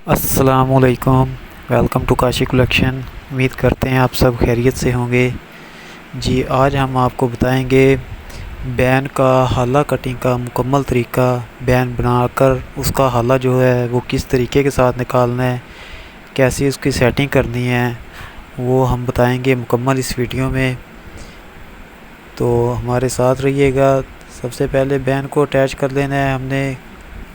अस्सलामुअलैकुम। Welcome to Kashi collection. उम्मीद करते हैं आप सब खैरियत से होंगे। जी, आज हम आपको बताएंगे बैन का हाला कटिंग का मुकम्मल तरीका। बैन बनाकर उसका हाला जो है वो किस तरीके के साथ निकालना है, कैसी उसकी सेटिंग करनी है, वो हम बताएंगे मुकम्मल इस वीडियो में। तो हमारे साथ रहिएगा। सबसे पहले बैन को अटैच कर लेना है हमने।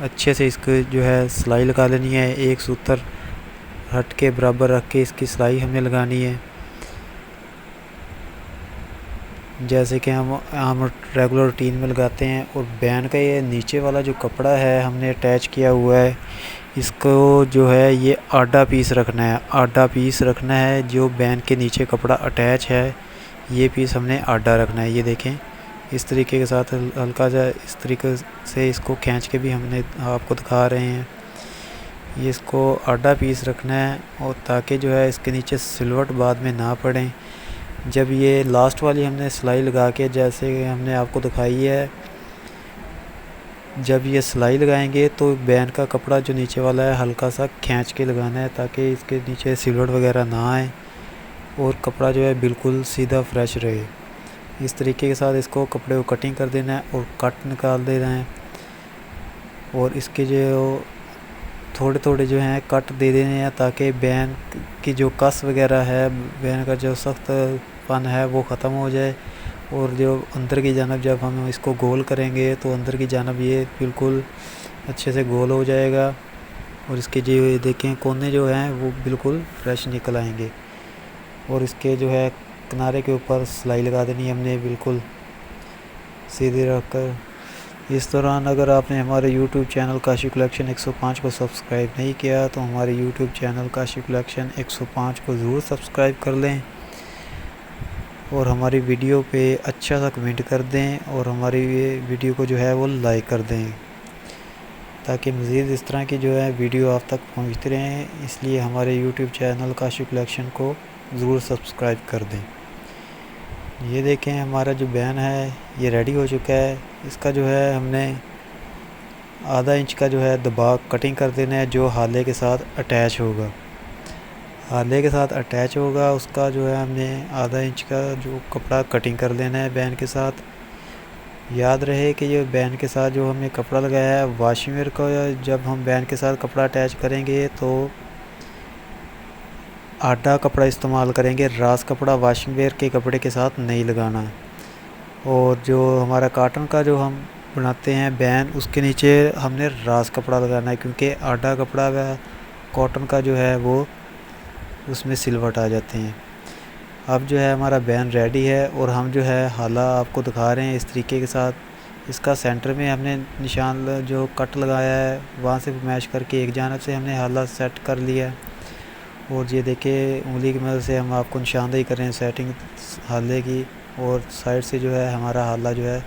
अच्छे से इसको जो है सिलाई लगा लेनी है। एक सूत्र हट के बराबर रख के इसकी सिलाई हमने लगानी है, जैसे कि हम रेगुलर रूटीन में लगाते हैं। और बैन का ये नीचे वाला जो कपड़ा है हमने अटैच किया हुआ है, इसको जो है ये आधा पीस रखना है। आधा पीस रखना है जो बैन के नीचे कपड़ा अटैच है, ये पीस हमने आधा रखना है। ये देखें, इस तरीके के साथ हल्का सा इस तरीके से इसको खींच के भी हमने आपको दिखा रहे हैं। ये इसको आधा पीस रखना है, और ताकि जो है इसके नीचे सिलवट बाद में ना पड़े। जब ये लास्ट वाली हमने सिलाई लगा के जैसे हमने आपको दिखाई है, जब ये सिलाई लगाएंगे तो बैन का कपड़ा जो नीचे वाला है हल्का सा खींच के लगाना है, ताकि इसके नीचे सिलवट वगैरह ना आए और कपड़ा जो है बिल्कुल सीधा फ्रेश रहे। इस तरीके के साथ इसको कपड़े को कटिंग कर देना है और कट निकाल देना है। और इसके जो थोड़े थोड़े जो हैं कट दे देने हैं, ताकि बैन की जो कस वगैरह है, बैन का जो सख्तपन है वो ख़त्म हो जाए। और जो अंदर की जानब जब हम इसको गोल करेंगे तो अंदर की जानब ये बिल्कुल अच्छे से गोल हो जाएगा। और इसके जो देखें कोने जो हैं वो बिल्कुल फ्रेश निकल आएंगे। और इसके जो है किनारे के ऊपर सिलाई लगा देनी है हमने बिल्कुल सीधे रख कर। इस दौरान अगर आपने हमारे YouTube चैनल काशी कलेक्शन 105 को सब्सक्राइब नहीं किया तो हमारे YouTube चैनल काशी कलेक्शन 105 को ज़रूर सब्सक्राइब कर लें, और हमारी वीडियो पे अच्छा सा कमेंट कर दें, और हमारी वीडियो को जो है वो लाइक कर दें, ताकि मज़ीद इस तरह की जो है वीडियो आप तक पहुंचती रहें। इसलिए हमारे YouTube चैनल काशी कलेक्शन को ज़रूर सब्सक्राइब कर दें। ये देखें, हमारा जो बैन है ये रेडी हो चुका है। इसका जो है हमने आधा इंच का जो है दबा कटिंग कर देना है, जो हाले के साथ अटैच होगा। हाले के साथ अटैच होगा उसका जो है हमने आधा इंच का जो कपड़ा कटिंग कर लेना है बैन के साथ। याद रहे कि ये बैन के साथ जो हमने कपड़ा लगाया है वाशमेयर को, जब हम बैन के साथ कपड़ा अटैच करेंगे तो आधा कपड़ा इस्तेमाल करेंगे। रास कपड़ा वाशमेयर के कपड़े के साथ नहीं लगाना। और जो हमारा काटन का जो हम बनाते हैं बैन, उसके नीचे हमने रास कपड़ा लगाना है, क्योंकि आधा कपड़ा का कॉटन का जो है वो उसमें सिलवट आ जाते हैं। अब जो है हमारा बैन रेडी है, और हम जो है हाला आपको दिखा रहे हैं इस तरीके के साथ। इसका सेंटर में हमने निशान जो कट लगाया है वहाँ से मैश करके एक जानब से हमने हाला सेट कर लिया। और ये देखिए, उंगली की मदद से हम आपको निशानदेही कर रहे हैं सेटिंग हाले की, और साइड से जो है हमारा हाला जो है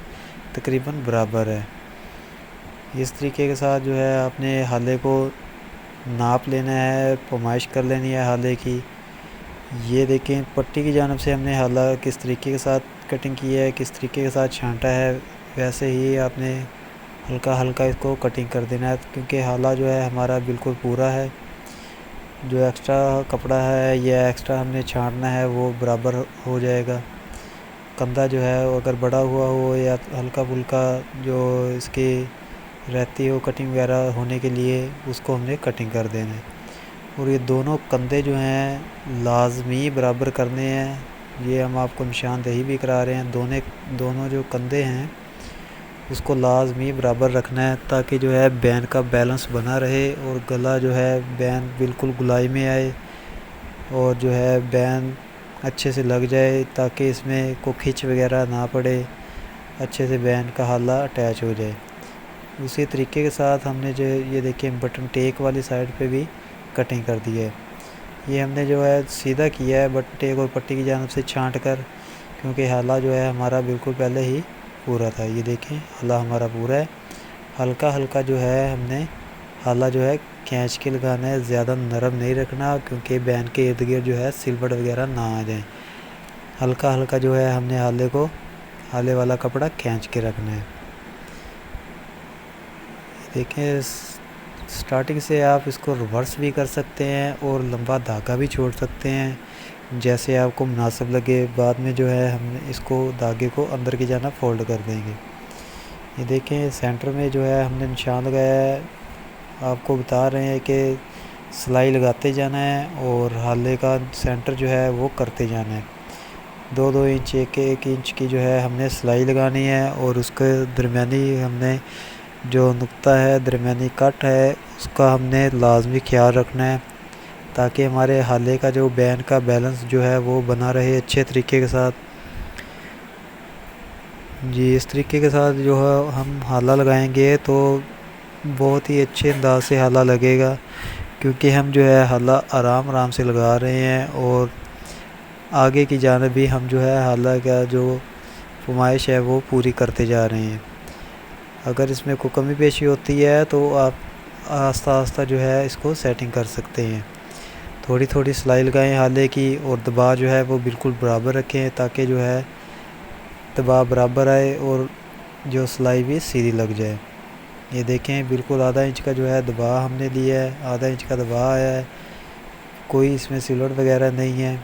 तकरीबन बराबर है। इस तरीके के साथ जो है आपने हाले को नाप लेना है, पैमाइश कर लेनी है हाले की। ये देखें, पट्टी की जानब से हमने हाला किस तरीके के साथ कटिंग की है, किस तरीके के साथ छांटा है, वैसे ही आपने हल्का हल्का इसको कटिंग कर देना है, क्योंकि हाला जो है हमारा बिल्कुल पूरा है। जो एक्स्ट्रा कपड़ा है या एक्स्ट्रा हमने छांटना है वो बराबर हो जाएगा। कंधा जो है अगर बड़ा हुआ हो या हल्का फुल्का जो इसकी रहती हो कटिंग वगैरह होने के लिए, उसको हमने कटिंग कर देना है। और ये दोनों कंधे जो हैं लाजमी बराबर करने हैं। ये हम आपको निशानदेही भी करा रहे हैं। दोनों जो कंधे हैं उसको लाजमी बराबर रखना है, ताकि जो है बैन का बैलेंस बना रहे और गला जो है बैन बिल्कुल गुलाई में आए, और जो है बैन अच्छे से लग जाए, ताकि इसमें कोई खिंच वगैरह ना पड़े, अच्छे से बैन का हाला अटैच हो जाए। उसी तरीके के साथ हमने जो ये देखिए बटन टेक वाली साइड पे भी कटिंग कर दी है। ये हमने जो है सीधा किया है बटन टेक और पट्टी की जानब से छांट कर, क्योंकि हाला जो है हमारा बिल्कुल पहले ही पूरा था। ये देखें, हाला हमारा पूरा है। हल्का हल्का जो है हमने हाला जो है खींच के लगाना है, ज़्यादा नरम नहीं रखना, क्योंकि बैन के इर्द गिर्द जो है सिलवट वगैरह ना आ जाए। हल्का हल्का जो है हमने हाले वाला कपड़ा खींच के रखना है। देखें, स्टार्टिंग से आप इसको रिवर्स भी कर सकते हैं और लंबा धागा भी छोड़ सकते हैं, जैसे आपको मुनासिब लगे। बाद में जो है हम इसको धागे को अंदर की जाना फोल्ड कर देंगे। ये देखें सेंटर में जो है हमने निशान लगाया है। आपको बता रहे हैं कि सिलाई लगाते जाना है और हाले का सेंटर जो है वो करते जाना है। 2-2 इंच 1-1 इंच की जो है हमने सिलाई लगानी है और उसके दरमियानी हमने जो नुक्ता है, दरमियानी कट है, उसका हमने लाजमी ख्याल रखना है ताकि हमारे हाले का जो बैन का बैलेंस जो है वो बना रहे अच्छे तरीके के साथ। जी, इस तरीके के साथ जो है हम हाला लगाएंगे तो बहुत ही अच्छे अंदाज से हाला लगेगा, क्योंकि हम जो है हाला आराम आराम से लगा रहे हैं और आगे की जानिब भी हम जो है हाला का जो फरमाइश है वो पूरी करते जा रहे हैं। अगर इसमें कोई कमी पेशी होती है तो आप आस्ता आस्ता जो है इसको सेटिंग कर सकते हैं। थोड़ी थोड़ी सिलाई लगाएं हाले की और दबाव जो है वो बिल्कुल बराबर रखें ताकि जो है दबाव बराबर आए और जो सिलाई भी सीधी लग जाए। ये देखें बिल्कुल आधा इंच का जो है दबाव हमने लिया है, आधा इंच का दबाव आया है, कोई इसमें सिलवट वगैरह नहीं है।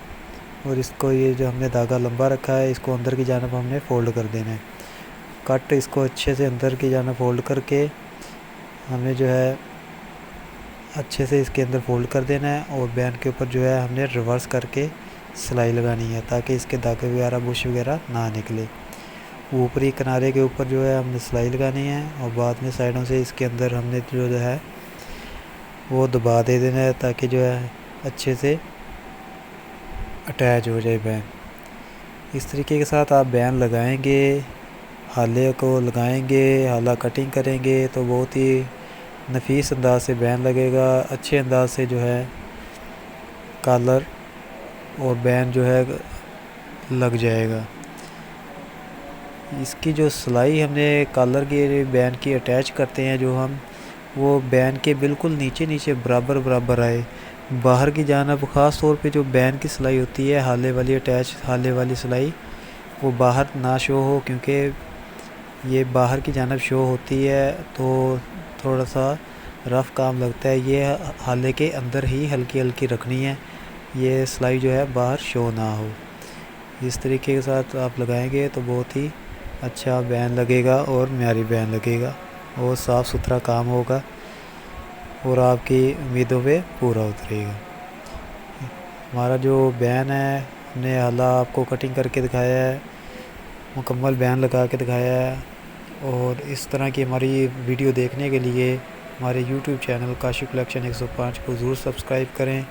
और इसको ये जो हमने धागा लंबा रखा है इसको अंदर की जानिब हमने फ़ोल्ड कर देना है। कट इसको अच्छे से अंदर की जानिब फ़ोल्ड करके हमें जो है अच्छे से इसके अंदर फ़ोल्ड कर देना है और बैन के ऊपर जो है हमने रिवर्स करके सिलाई लगानी है ताकि इसके धागे वगैरह बुश वगैरह ना निकले। ऊपरी किनारे के ऊपर जो है हमने सिलाई लगानी है और बाद में साइडों से इसके अंदर हमने जो है वो दबा दे देना है ताकि जो है अच्छे से अटैच हो जाए बैन। इस तरीके के साथ आप बैन लगाएंगे, हाले को लगाएंगे, हाला कटिंग करेंगे तो बहुत ही नफीस अंदाज से बैन लगेगा। अच्छे अंदाज से जो है कॉलर और बैन जो है लग जाएगा। इसकी जो सिलाई हमने कॉलर की बैन की अटैच करते हैं जो हम, वो बैन के बिल्कुल नीचे नीचे बराबर बराबर आए। बाहर की जानिब ख़ास तौर पे जो बैन की सिलाई होती है हाले वाली अटैच हाले वाली सिलाई, वो बाहर ना शो हो, क्योंकि ये बाहर की जानिब शो होती है तो थोड़ा सा रफ़ काम लगता है। ये हाले के अंदर ही हल्की हल्की रखनी है, ये सिलाई जो है बाहर शो ना हो। इस तरीके के साथ आप लगाएंगे तो बहुत ही अच्छा बैन लगेगा और म्यारी बैन लगेगा और साफ़ सुथरा काम होगा और आपकी उम्मीदों पे पूरा उतरेगा। हमारा जो बैन है हमने हाला आपको कटिंग करके दिखाया है, मुकम्मल बैन लगा के दिखाया है। और इस तरह की हमारी वीडियो देखने के लिए हमारे YouTube चैनल काशिफ कलेक्शन 105 को ज़रूर सब्सक्राइब करें।